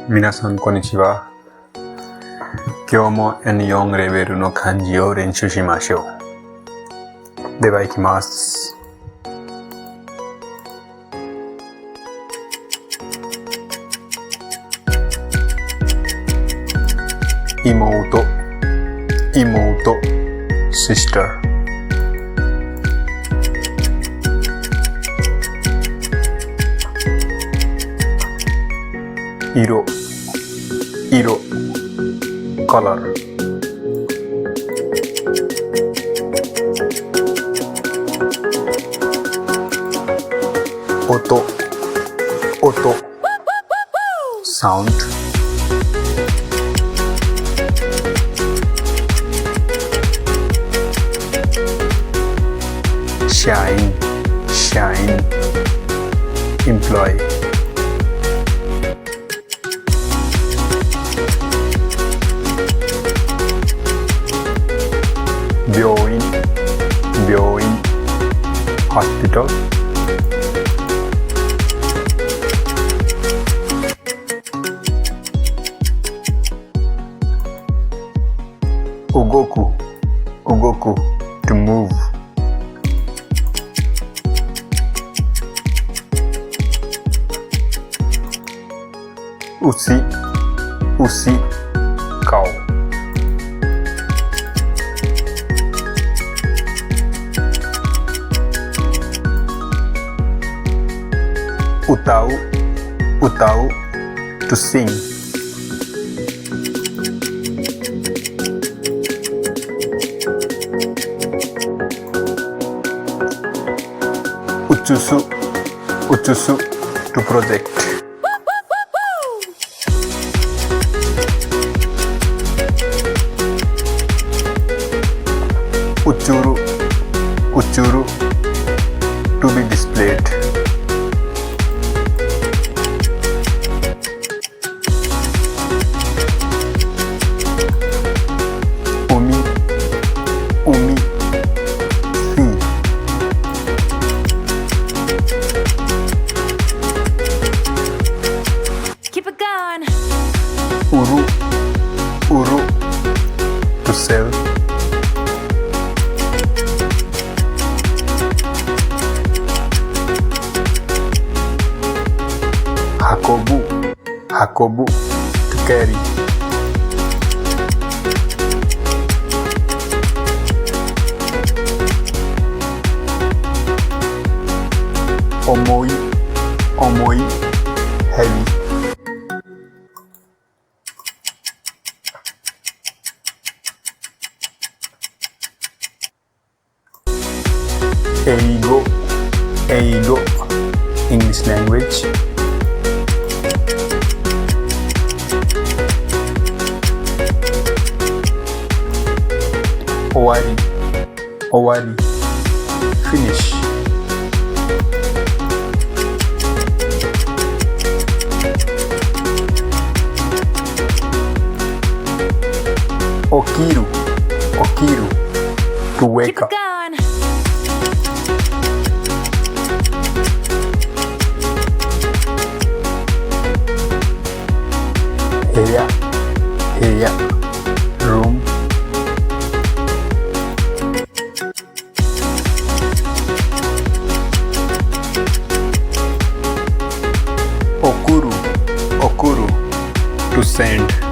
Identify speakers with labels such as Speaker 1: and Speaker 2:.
Speaker 1: 皆さんこんにちは。今日も N4 レベルの漢字を練習しましょう。では行きます。妹 sister 色 color 音 sound shine employ 病院 hospital 動く to move 牛 cow 歌う to sing 映す to project 映る to be displayed 海 sea 売る to sell 運ぶ to carry 重い heavy 英語 English language 終わり finish 起きる to wake up 部屋 room 送る to send